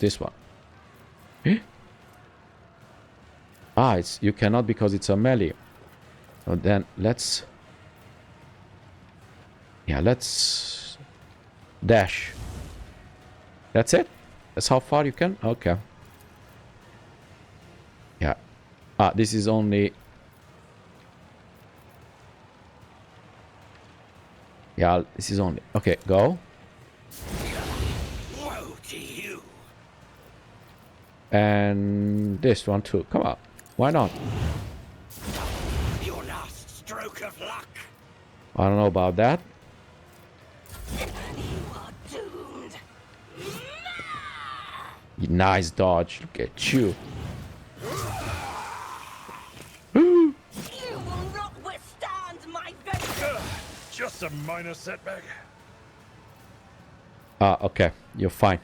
this one. Ah, you cannot because it's a melee. So then let's dash. That's it? That's how far you can? Okay. Yeah. Ah, this is only... Yeah, this is only... Okay, go. Woe to you. And this one too. Come on. Why not? Your last stroke of luck. I don't know about that. You are doomed. Nice dodge. Look at you. You will not withstand my vengeance. Just a minor setback. Ah, okay. You're fine.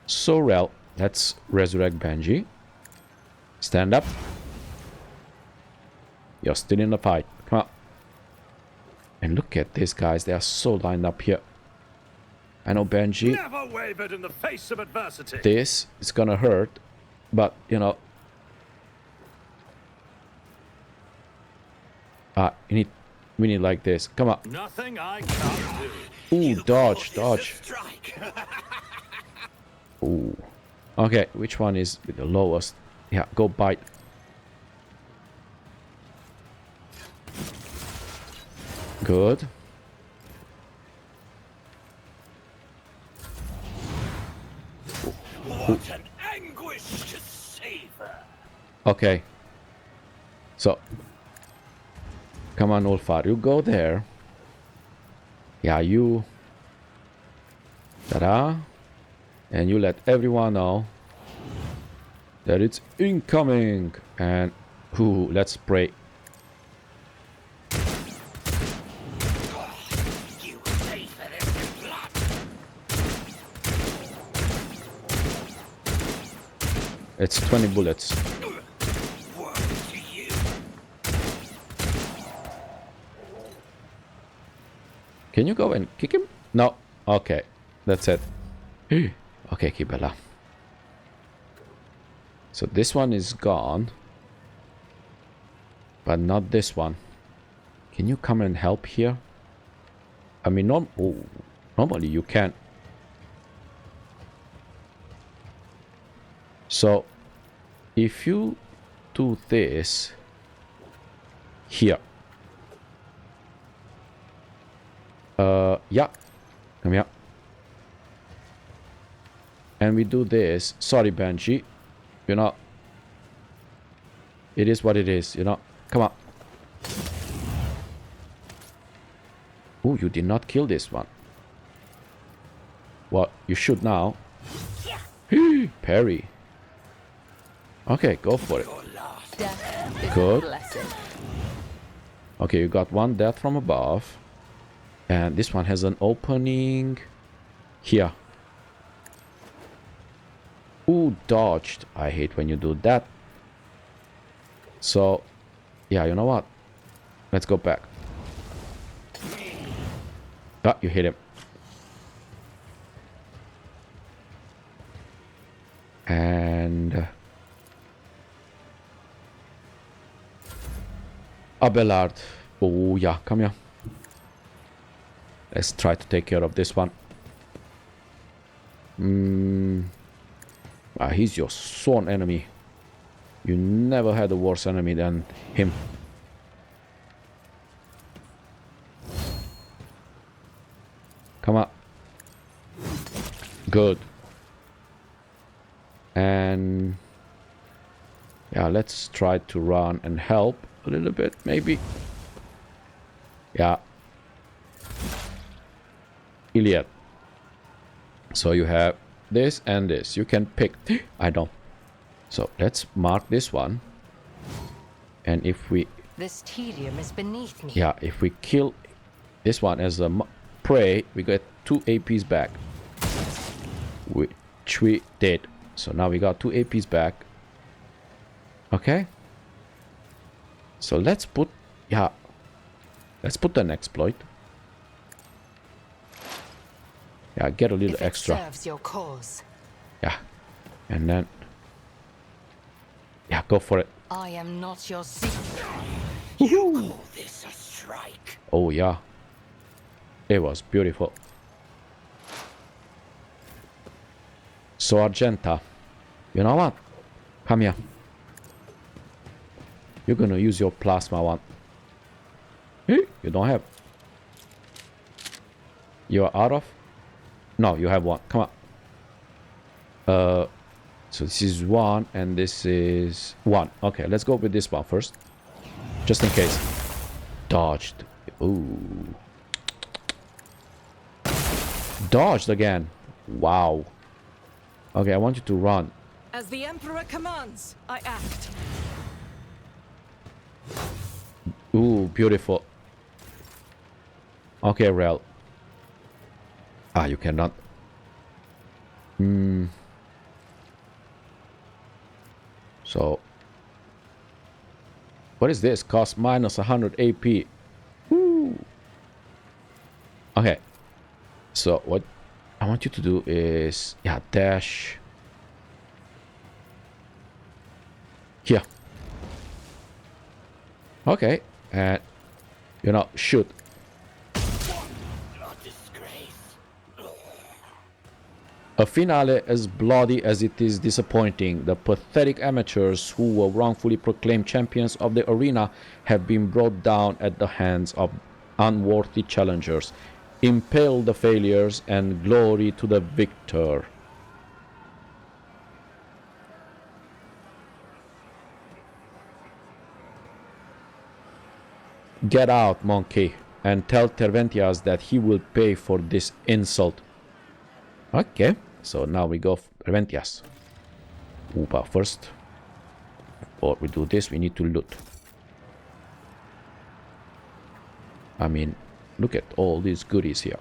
So, Rel, let's resurrect Benji. Stand up. You're still in the fight. Come on. And look at these guys. They are so lined up here. I know Benji. Never wavered in the face of adversity. This is gonna hurt. But, you know. We need like this. Come on. Nothing I can't do. Ooh, dodge, dodge. Strike. Ooh. Okay, which one is the lowest? Yeah, go bite. Good. What an anguish to savor. Okay. So. Come on, Ulfar. You go there. Yeah, you... Ta-da. And you let everyone know that it's incoming. And... Ooh, let's pray. You pay for this in blood. It's 20 bullets. Woe to you. Can you go and kick him? No. Okay. That's it. Okay, Kibela. So this one is gone. But not this one. Can you come and help here? I mean, normally you can. So, if you do this here. Yeah. Come here. And we do this. Sorry, Benji. You know. It is what it is, you know. Come on. Oh, you did not kill this one. Well, you should now. Parry. Okay, go for it. Good. Okay, you got one death from above. And this one has an opening here. Ooh, dodged. I hate when you do that. So, yeah, you know what? Let's go back. Ah, you hit him. And... Abelard. Oh, yeah, come here. Let's try to take care of this one. He's your sworn enemy. You never had a worse enemy than him. Come on. Good. And... yeah, let's try to run and help a little bit, maybe. Yeah. Iliya. So you have this and this. You can pick. I don't. So let's mark this one. And if we... This tedium is beneath me. yeah, if we kill this one as a prey, we get 2 APs back. Which we did. So now we got 2 APs back. Okay. So let's put... yeah. Let's put an exploit. Yeah, get a little If it extra. serves your cause. Yeah, And then... Yeah, go for it. I am not your secret. You call this a strike? Oh, yeah. It was beautiful. So, Argenta. You know what? Come here. You're gonna use your plasma one. You don't have. You're out of? No, you have one. Come on. So this is one and this is one. Okay, let's go with this one first. Just in case. Dodged. Ooh. Dodged again. Wow. Okay, I want you to run. As the Emperor commands, I act. Ooh, beautiful. Okay, Rel. Ah, you cannot. So, what is this? Cost minus 100 AP. Woo. Okay. So, what I want you to do is, yeah, dash. Here. Okay. And, you know, shoot. A finale as bloody as it is disappointing. The pathetic amateurs who were wrongfully proclaimed champions of the arena have been brought down at the hands of unworthy challengers. Impale the failures and glory to the victor. Get out, monkey, and tell Tervantias that he will pay for this insult. Okay, so now we go Tervantias. But first, before we do this, we need to loot. I mean, look at all these goodies here.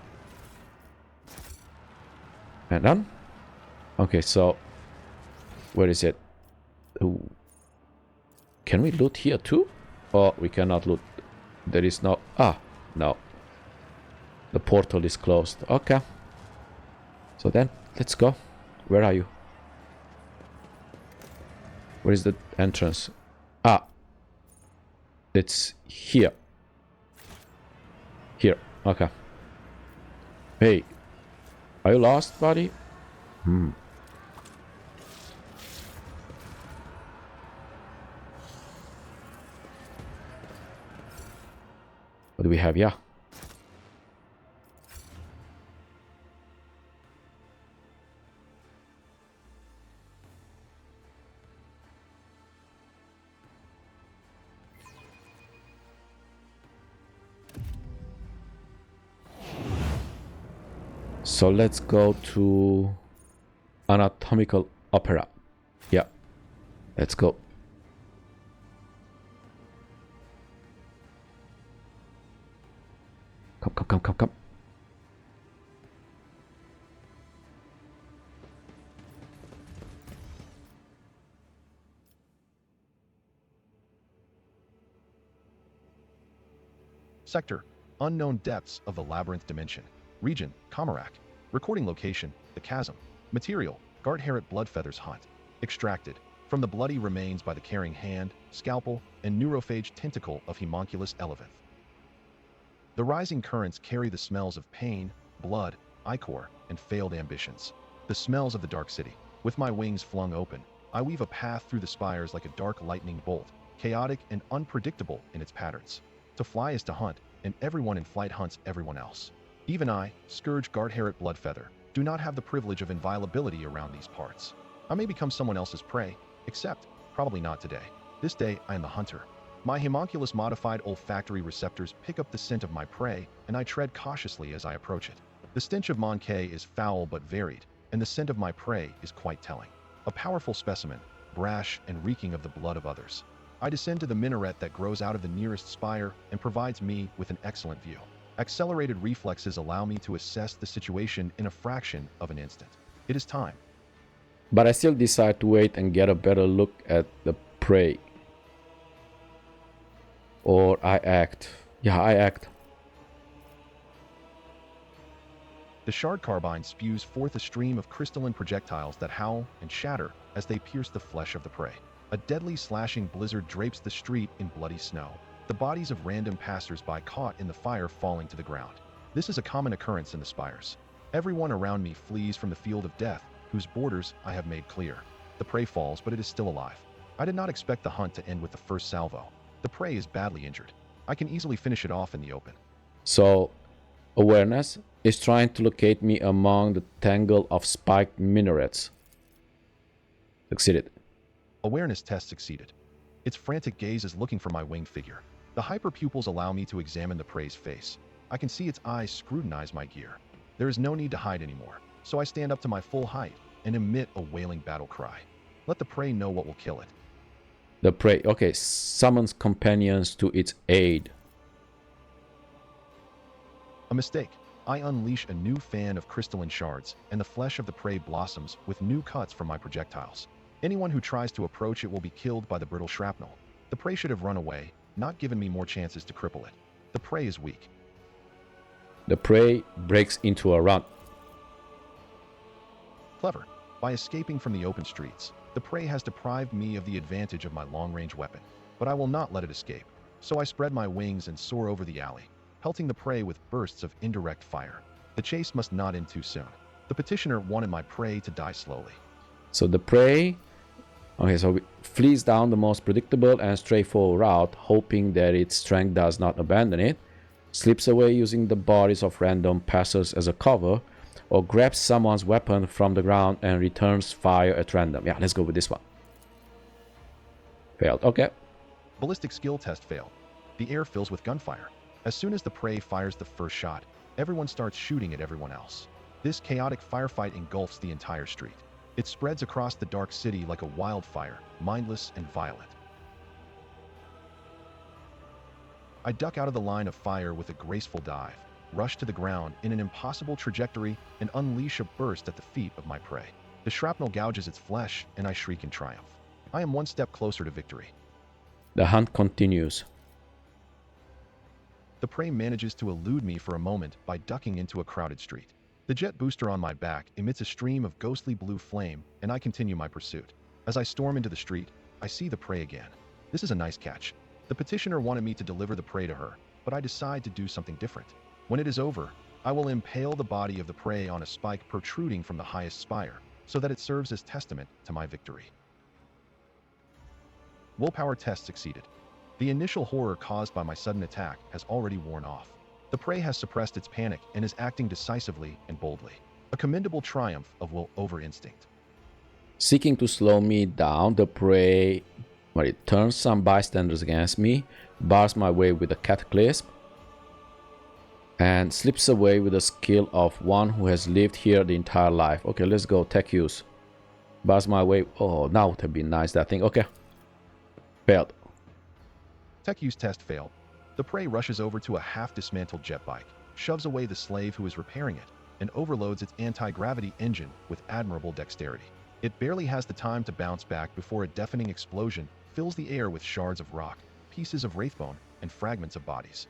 And done? Okay, so where is it? Ooh. Can we loot here too? Oh, we cannot loot. There is no... Ah, no. The portal is closed. Okay. So then, let's go. Where are you? Where is the entrance? Ah. It's here. Here. Okay. Hey. Are you lost, buddy? What do we have? Yeah. So let's go to Anatomical Opera. Yeah. Let's go. Come. Sector: unknown depths of the labyrinth dimension. Region: Commorragh. Recording location: the chasm. Material: Gardharit Bloodfeather's hunt. Extracted from the bloody remains by the carrying hand, scalpel, and neurophage tentacle of Hemunculus Eleveth. The rising currents carry the smells of pain, blood, ichor, and failed ambitions. The smells of the dark city. With my wings flung open, I weave a path through the spires like a dark lightning bolt, chaotic and unpredictable in its patterns. To fly is to hunt, and everyone in flight hunts everyone else. Even I, Scourge Gardharit Bloodfeather, do not have the privilege of inviolability around these parts. I may become someone else's prey, except, probably not today. This day, I am the hunter. My Hemunculus modified olfactory receptors pick up the scent of my prey, and I tread cautiously as I approach it. The stench of Monkey is foul but varied, and the scent of my prey is quite telling. A powerful specimen, brash and reeking of the blood of others. I descend to the minaret that grows out of the nearest spire and provides me with an excellent view. Accelerated reflexes allow me to assess the situation in a fraction of an instant. It is time. But I still decide to wait and get a better look at the prey. Or I act. Yeah, I act. The shard-carbine spews forth a stream of crystalline projectiles that howl and shatter as they pierce the flesh of the prey. A deadly slashing blizzard drapes the street in bloody snow, the bodies of random passers-by caught in the fire falling to the ground. This is a common occurrence in the spires. Everyone around me flees from the field of death, whose borders I have made clear. The prey falls, but it is still alive. I did not expect the hunt to end with the first salvo. The prey is badly injured. I can easily finish it off in the open. So, awareness is trying to locate me among the tangle of spiked minarets. Succeeded. Awareness test succeeded. Its frantic gaze is looking for my winged figure. The hyperpupils allow me to examine the prey's face. I can see its eyes scrutinize my gear. There is no need to hide anymore, so I stand up to my full height and emit a wailing battle cry. Let the prey know what will kill it. The prey, okay, summons companions to its aid. A mistake. I unleash a new fan of crystalline shards, and the flesh of the prey blossoms with new cuts from my projectiles. Anyone who tries to approach it will be killed by the brittle shrapnel. The prey should have run away, not given me more chances to cripple it. The prey is weak. The prey breaks into a run. Clever. By escaping from the open streets, the prey has deprived me of the advantage of my long-range weapon, but I will not let it escape. So I spread my wings and soar over the alley, pelting the prey with bursts of indirect fire. The chase must not end too soon. The petitioner wanted my prey to die slowly. So the prey, okay, so flees down the most predictable and straightforward route, hoping that its strength does not abandon it, slips away using the bodies of random passers as a cover, or grabs someone's weapon from the ground and returns fire at random. Yeah, let's go with this one. Failed, okay. Ballistic skill test failed. The air fills with gunfire. As soon as the prey fires the first shot, everyone starts shooting at everyone else. This chaotic firefight engulfs the entire street. It spreads across the dark city like a wildfire, mindless and violent. I duck out of the line of fire with a graceful dive, rush to the ground in an impossible trajectory, and unleash a burst at the feet of my prey. The shrapnel gouges its flesh, and I shriek in triumph. I am one step closer to victory. The hunt continues. The prey manages to elude me for a moment by ducking into a crowded street. The jet booster on my back emits a stream of ghostly blue flame, and I continue my pursuit. As I storm into the street, I see the prey again. This is a nice catch. The petitioner wanted me to deliver the prey to her, but I decide to do something different. When it is over, I will impale the body of the prey on a spike protruding from the highest spire, so that it serves as testament to my victory. Willpower test succeeded. The initial horror caused by my sudden attack has already worn off. The prey has suppressed its panic and is acting decisively and boldly. A commendable triumph of will over instinct. Seeking to slow me down, the prey turns some bystanders against me, bars my way with a cataclysm, and slips away with the skill of one who has lived here the entire life. Okay, let's go. Tech use. Bars my way. Oh, now would have been nice, that thing. Okay. Failed. Tech use test failed. The prey rushes over to a half-dismantled jet bike, shoves away the slave who is repairing it, and overloads its anti-gravity engine with admirable dexterity. It barely has the time to bounce back before a deafening explosion fills the air with shards of rock, pieces of wraithbone, and fragments of bodies.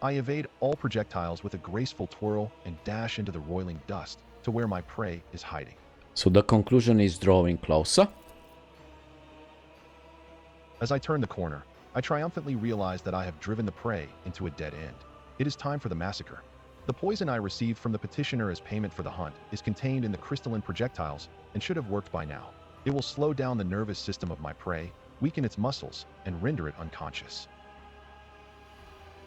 I evade all projectiles with a graceful twirl and dash into the roiling dust to where my prey is hiding. So the conclusion is drawing closer. As I turn the corner, I triumphantly realize that I have driven the prey into a dead end. It is time for the massacre. The poison I received from the petitioner as payment for the hunt is contained in the crystalline projectiles and should have worked by now. It will slow down the nervous system of my prey, weaken its muscles, and render it unconscious.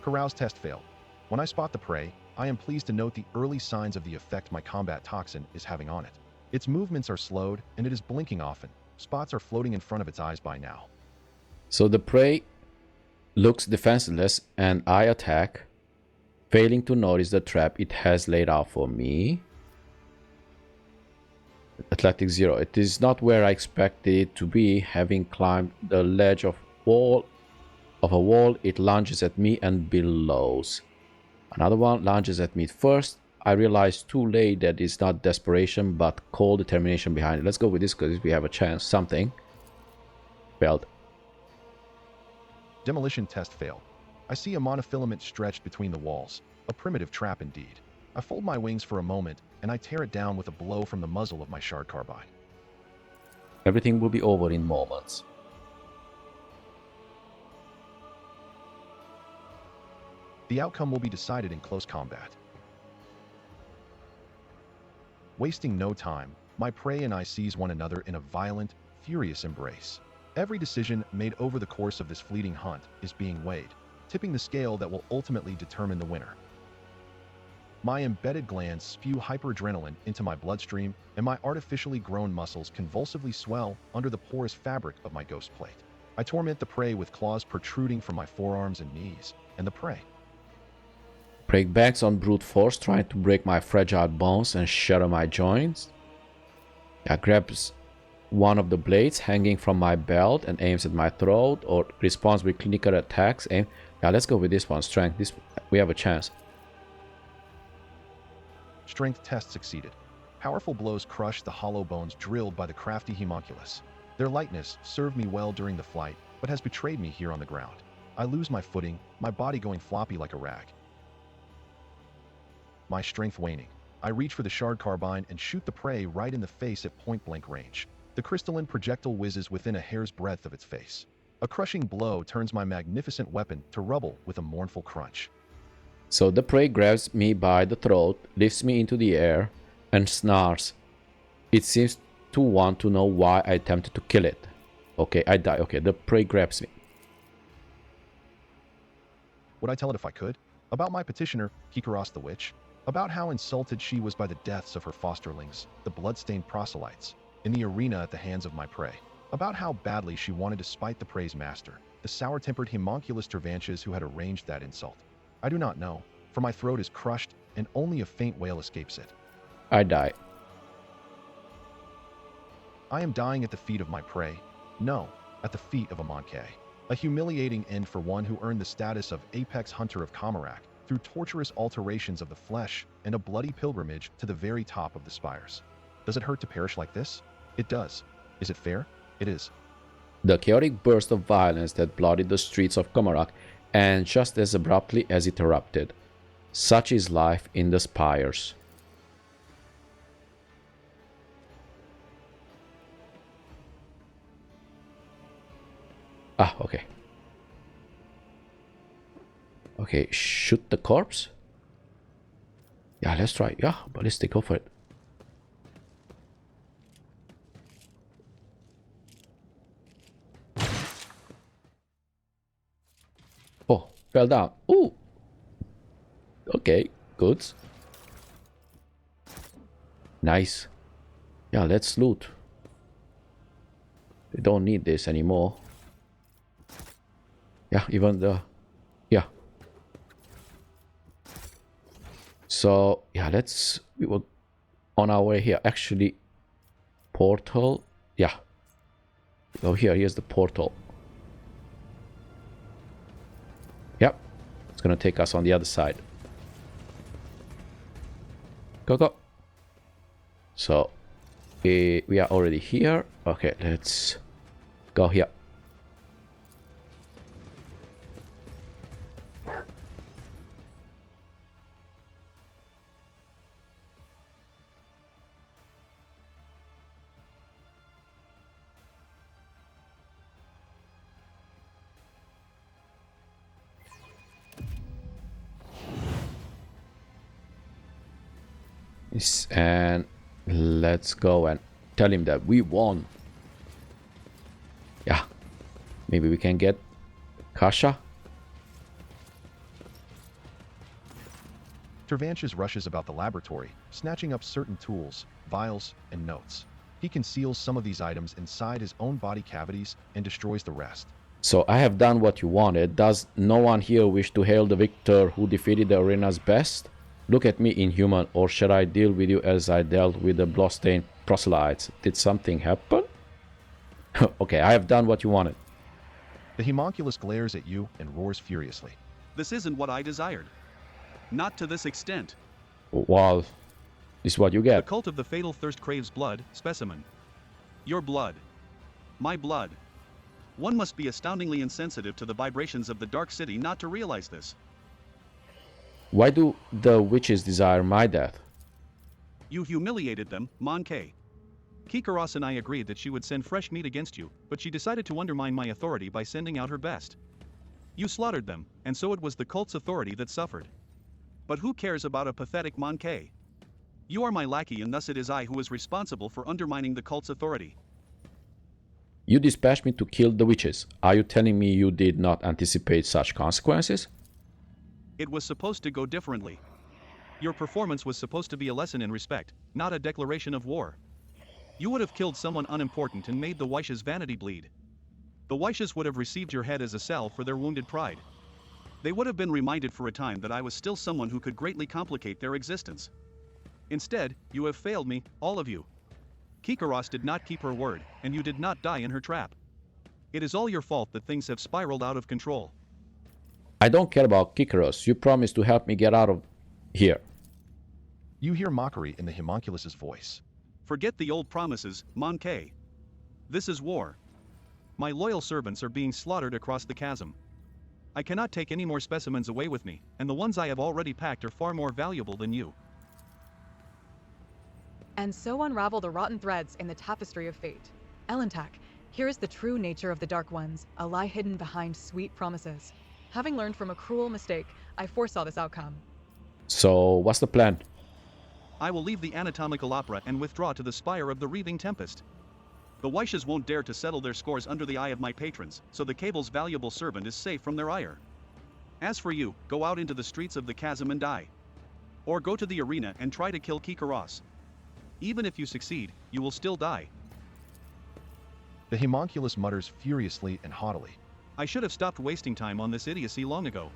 Carouse test failed. When I spot the prey, I am pleased to note the early signs of the effect my combat toxin is having on it. Its movements are slowed, and it is blinking often. Spots are floating in front of its eyes by now. So the prey looks defenseless, and I attack, failing to notice the trap it has laid out for me. Athletics 0. It is not where I expected it to be. Having climbed the ledge of a wall, it lunges at me and bellows. Another one lunges at me first. I realize too late that it's not desperation but cold determination behind it. Let's go with this because we have a chance. Something. Failed. Demolition test failed. I see a monofilament stretched between the walls. A primitive trap indeed. I fold my wings for a moment, and I tear it down with a blow from the muzzle of my shard-carbine. Everything will be over in moments. The outcome will be decided in close combat. Wasting no time, my prey and I seize one another in a violent, furious embrace. Every decision made over the course of this fleeting hunt is being weighed, tipping the scale that will ultimately determine the winner. My embedded glands spew hyperadrenaline into my bloodstream, and my artificially grown muscles convulsively swell under the porous fabric of my ghost plate. I torment the prey with claws protruding from my forearms and knees, and the prey. Break backs on brute force, trying to break my fragile bones and shatter my joints. Yeah, grabs one of the blades hanging from my belt and aims at my throat, or responds with clinical attacks. Aim. Yeah, let's go with this one. Strength. This we have a chance. Strength test succeeded. Powerful blows crushed the hollow bones drilled by the crafty Hemunculus. Their lightness served me well during the flight, but has betrayed me here on the ground. I lose my footing, my body going floppy like a rag. My strength waning. I reach for the shard-carbine and shoot the prey right in the face at point-blank range. The crystalline projectile whizzes within a hair's breadth of its face. A crushing blow turns my magnificent weapon to rubble with a mournful crunch. So the prey grabs me by the throat, lifts me into the air, and snarls. It seems to want to know why I attempted to kill it. Okay, I die. Okay, the prey grabs me. Would I tell it if I could? About my petitioner, Keykeross the Witch? About how insulted she was by the deaths of her fosterlings, the blood-stained proselytes, in the arena at the hands of my prey. About how badly she wanted to spite the prey's master, the sour-tempered Hemunculus Tervantias who had arranged that insult. I do not know, for my throat is crushed and only a faint wail escapes it. I die. I am dying at the feet of my prey. No, at the feet of a Monkey. A humiliating end for one who earned the status of apex hunter of Commorragh through torturous alterations of the flesh and a bloody pilgrimage to the very top of the spires. Does it hurt to perish like this? It does. Is it fair? It is. The chaotic burst of violence that blooded the streets of Commorragh, and just as abruptly as it erupted. Such is life in the spires. Ah, okay. Okay, shoot the corpse. Yeah, let's try. Yeah, ballistic, go for it. Oh, fell down. Ooh. Okay, good. Nice. Yeah, let's loot. We don't need this anymore. Yeah, even the... Yeah. So, yeah, let's... We were on our way here. Actually, portal. Yeah. Go here. Here's the portal. Yep. It's gonna take us on the other side. Go, go. So, we are already here. Okay, let's go here. And let's go and tell him that we won. Yeah, maybe we can get Cassia. Tervantias rushes about the laboratory, snatching up certain tools, vials, and notes. He conceals some of these items inside his own body cavities and destroys the rest. So I have done what you wanted. Does no one here wish to hail the victor who defeated the arena's best? Look at me, inhuman, or shall I deal with you as I dealt with the blood-stained proselytes? Did something happen? Okay, I have done what you wanted. The Hemunculus glares at you and roars furiously. This isn't what I desired. Not to this extent. Well, this is what you The get. cult of the fatal thirst craves blood, specimen. Your blood. My blood. One must be astoundingly insensitive to the vibrations of the Dark City not to realize this. Why do the witches desire my death? You humiliated them, Mon K. Keykeross and I agreed that she would send fresh meat against you, but she decided to undermine my authority by sending out her best. You slaughtered them, and so it was the cult's authority that suffered. But who cares about a pathetic Mon K? You are my lackey, and thus it is I who is responsible for undermining the cult's authority. You dispatched me to kill the witches. Are you telling me you did not anticipate such consequences? It was supposed to go differently. Your performance was supposed to be a lesson in respect, not a declaration of war. You would have killed someone unimportant and made the Wyche's vanity bleed. The Wyches would have received your head as a salve for their wounded pride. They would have been reminded for a time that I was still someone who could greatly complicate their existence. Instead, you have failed me, all of you. Keykeross did not keep her word, and you did not die in her trap. It is all your fault that things have spiraled out of control. I don't care about Keykeross. You promised to help me get out of here. You hear mockery in the Hemunculus's voice. Forget the old promises, Mon K. This is war. My loyal servants are being slaughtered across the chasm. I cannot take any more specimens away with me, and the ones I have already packed are far more valuable than you. And so unravel the rotten threads in the tapestry of fate. Elentak, here is the true nature of the Dark Ones, a lie hidden behind sweet promises. Having learned from a cruel mistake, I foresaw this outcome. So, what's the plan? I will leave the Anatomical Opera and withdraw to the Spire of the Reaving Tempest. The Wyches won't dare to settle their scores under the eye of my patrons, so the cable's valuable servant is safe from their ire. As for you, go out into the streets of the chasm and die. Or go to the arena and try to kill Keykeross. Even if you succeed, you will still die. The Hemunculus mutters furiously and haughtily. I should have stopped wasting time on this idiocy long ago.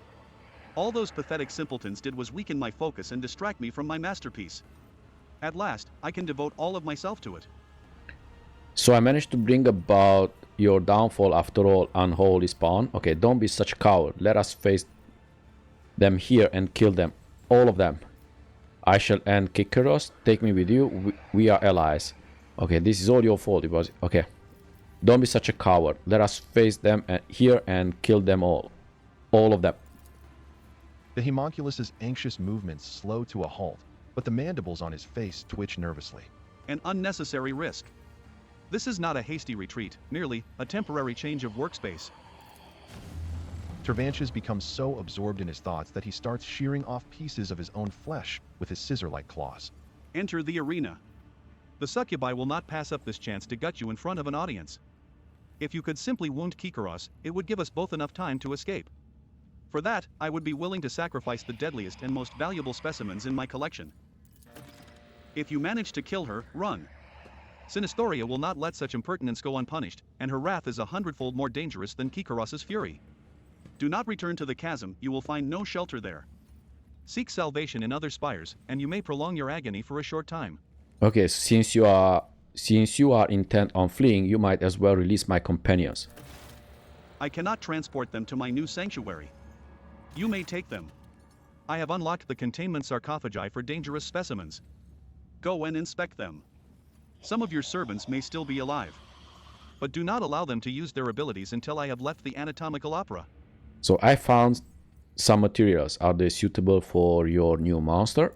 All those pathetic simpletons did was weaken my focus and distract me from my masterpiece. At last, I can devote all of myself to it. So I managed to bring about your downfall after all, unholy spawn. Okay, don't be such a coward. Let us face them here and kill them. All of them. I shall end Keykeross. Take me with you. We are allies. Okay, this is all your fault. It was... Okay. Don't be such a coward. Let us face them here and kill them all. All of them. The Hemunculus's anxious movements slow to a halt, but the mandibles on his face twitch nervously. An unnecessary risk. This is not a hasty retreat, merely a temporary change of workspace. Tervantias becomes so absorbed in his thoughts that he starts shearing off pieces of his own flesh with his scissor-like claws. Enter the arena. The succubi will not pass up this chance to gut you in front of an audience. If you could simply wound Keykeross, it would give us both enough time to escape. For that, I would be willing to sacrifice the deadliest and most valuable specimens in my collection. If you manage to kill her, run. Sinistoria will not let such impertinence go unpunished, and her wrath is 100-fold more dangerous than Keykeross's fury. Do not return to the chasm, you will find no shelter there. Seek salvation in other spires, and you may prolong your agony for a short time. Okay, since you are intent on fleeing, you might as well release my companions. I cannot transport them to my new sanctuary. You may take them. I have unlocked the containment sarcophagi for dangerous specimens. Go and inspect them. Some of your servants may still be alive. But do not allow them to use their abilities until I have left the Anatomical Opera. So I found some materials. Are they suitable for your new monster?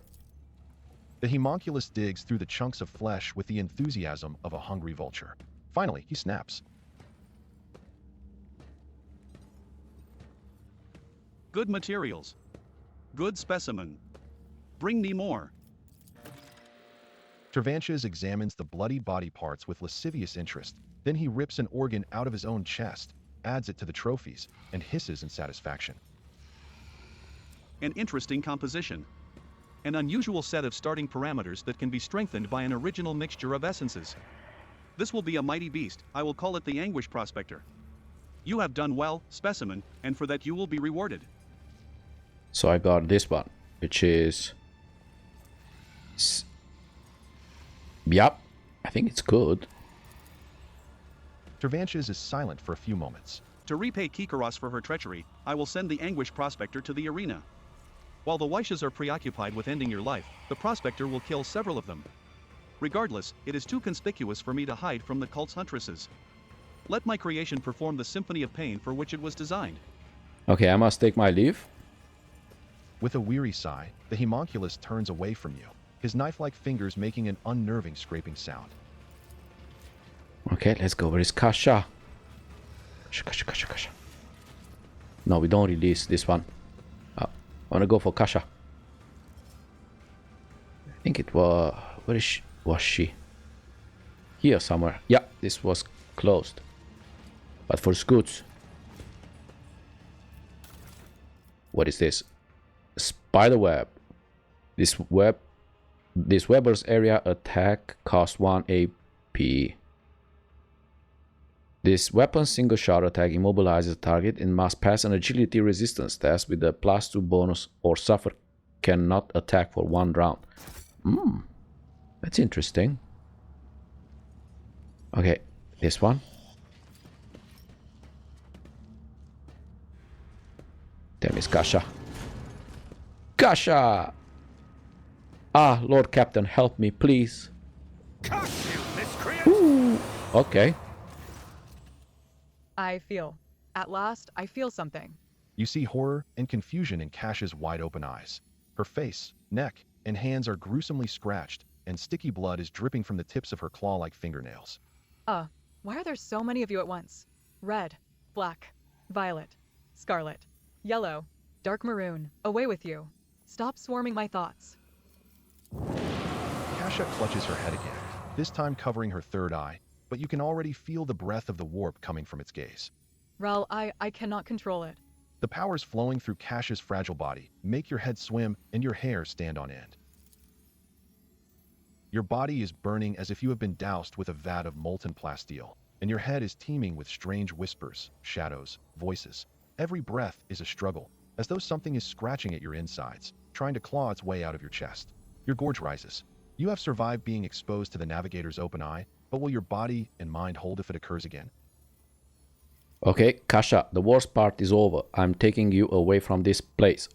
The Hemunculus digs through the chunks of flesh with the enthusiasm of a hungry vulture. Finally, he snaps. Good materials. Good specimen. Bring me more. Tervantias examines the bloody body parts with lascivious interest. Then he rips an organ out of his own chest, adds it to the trophies, and hisses in satisfaction. An interesting composition. An unusual set of starting parameters that can be strengthened by an original mixture of essences. This will be a mighty beast. I will call it the Anguish Prospector. You have done well, specimen, and for that you will be rewarded. So I got this one, which is... Yep, I think it's good. Tervantias is silent for a few moments. To repay Keykeross for her treachery, I will send the Anguish Prospector to the arena. While the Wyches are preoccupied with ending your life, the Prospector will kill several of them. Regardless, it is too conspicuous for me to hide from the cult's huntresses. Let my creation perform the symphony of pain for which it was designed. Okay, I must take my leave. With a weary sigh, the Hemunculus turns away from you, his knife-like fingers making an unnerving scraping sound. Okay, let's go. Where is Cassia? Cassia. No, we don't release this one. I want to go for Cassia. I think it was... Where is she? Was she? Here somewhere. Yeah, this was closed. But for Scoots. What is this? Spider web. This webber's area attack costs 1 AP. This weapon's single shot attack immobilizes the target and must pass an agility resistance test with a +2 bonus or suffer cannot attack for 1 round. That's interesting. Okay, this one. There is Cassia. Cassia! Ah, Lord Captain, help me, please. Curse you, miscreant! Ooh, okay. At last, I feel something. You see horror and confusion in Cassia's wide-open eyes. Her face, neck, and hands are gruesomely scratched, and sticky blood is dripping from the tips of her claw-like fingernails. Why are there so many of you at once? Red, black, violet, scarlet, yellow, dark maroon, away with you. Stop swarming my thoughts. Cassia clutches her head again, this time covering her third eye, but you can already feel the breath of the warp coming from its gaze. Rel, I cannot control it. The powers flowing through Cassia's fragile body make your head swim and your hair stand on end. Your body is burning as if you have been doused with a vat of molten plasteel, and your head is teeming with strange whispers, shadows, voices. Every breath is a struggle, as though something is scratching at your insides, trying to claw its way out of your chest. Your gorge rises. You have survived being exposed to the Navigator's open eye, but will your body and mind hold if it occurs again? Okay, Cassia, the worst part is over. I'm taking you away from this place.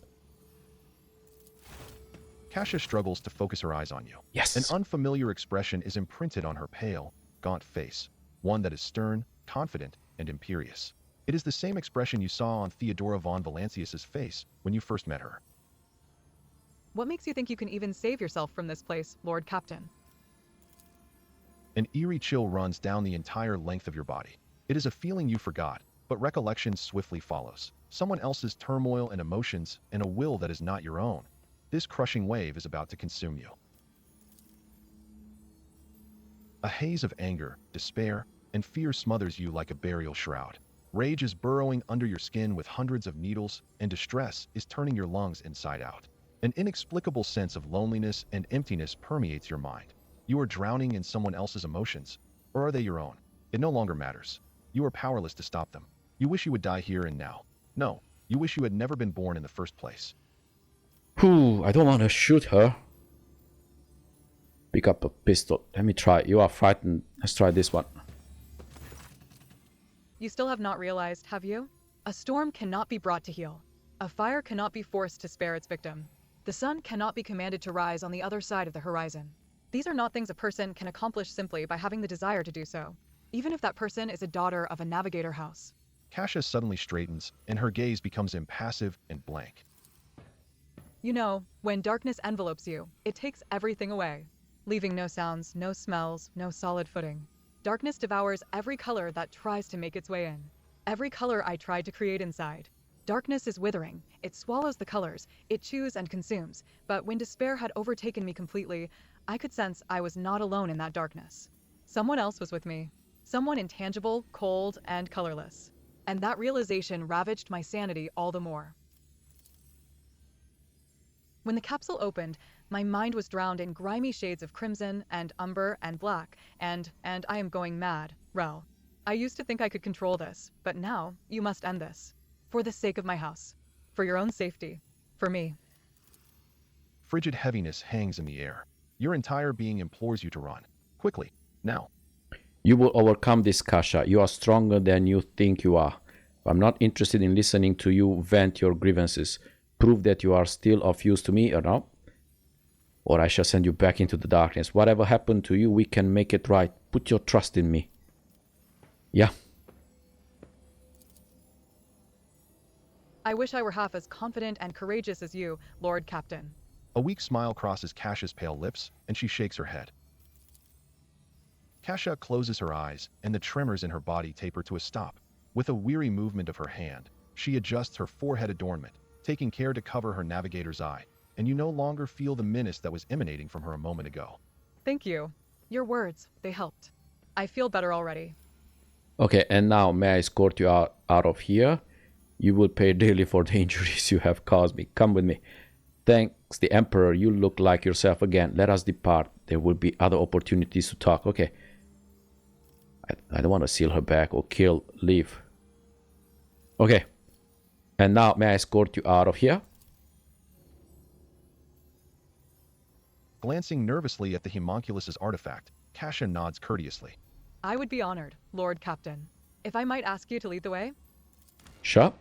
Cassia struggles to focus her eyes on you. Yes. An unfamiliar expression is imprinted on her pale, gaunt face, one that is stern, confident, and imperious. It is the same expression you saw on Theodora von Valancius's face when you first met her. What makes you think you can even save yourself from this place, Lord Captain? An eerie chill runs down the entire length of your body. It is a feeling you forgot, but recollection swiftly follows. Someone else's turmoil and emotions, and a will that is not your own. This crushing wave is about to consume you. A haze of anger, despair, and fear smothers you like a burial shroud. Rage is burrowing under your skin with hundreds of needles, and distress is turning your lungs inside out. An inexplicable sense of loneliness and emptiness permeates your mind. You are drowning in someone else's emotions, or are they your own? It no longer matters. You are powerless to stop them. You wish you would die here and now. No, you wish you had never been born in the first place. Whew, I don't want to shoot her. Pick up a pistol. Let me try. You are frightened. Let's try this one. You still have not realized, have you? A storm cannot be brought to heal. A fire cannot be forced to spare its victim. The sun cannot be commanded to rise on the other side of the horizon. These are not things a person can accomplish simply by having the desire to do so, even if that person is a daughter of a Navigator house. Cassia suddenly straightens, and her gaze becomes impassive and blank. You know, when darkness envelopes you, it takes everything away, leaving no sounds, no smells, no solid footing. Darkness devours every color that tries to make its way in. Every color I tried to create inside. Darkness is withering. It swallows the colors. It chews and consumes. But when despair had overtaken me completely, I could sense I was not alone in that darkness. Someone else was with me. Someone intangible, cold, and colorless. And that realization ravaged my sanity all the more. When the capsule opened, my mind was drowned in grimy shades of crimson and umber and black, and I am going mad, Rel. I used to think I could control this, but now you must end this. For the sake of my house. For your own safety. For me. Frigid heaviness hangs in the air. Your entire being implores you to run. Quickly. Now. You will overcome this, Cassia. You are stronger than you think you are. I'm not interested in listening to you vent your grievances. Prove that you are still of use to me or not, or I shall send you back into the darkness. Whatever happened to you, we can make it right. Put your trust in me. Yeah. I wish I were half as confident and courageous as you, Lord Captain. A weak smile crosses Cassia's pale lips, and she shakes her head. Cassia closes her eyes, and the tremors in her body taper to a stop. With a weary movement of her hand, she adjusts her forehead adornment, taking care to cover her navigator's eye, and you no longer feel the menace that was emanating from her a moment ago. Thank you. Your words, they helped. I feel better already. Okay, and now may I escort you out of here? You will pay dearly for the injuries you have caused me. Come with me. Thanks, the Emperor, you look like yourself again. Let us depart. There will be other opportunities to talk. Okay. I don't want to seal her back or kill, leave. Okay. And now, may I escort you out of here? Glancing nervously at the Hemunculus' artifact, Cassia nods courteously. I would be honored, Lord Captain. If I might ask you to lead the way? Sure.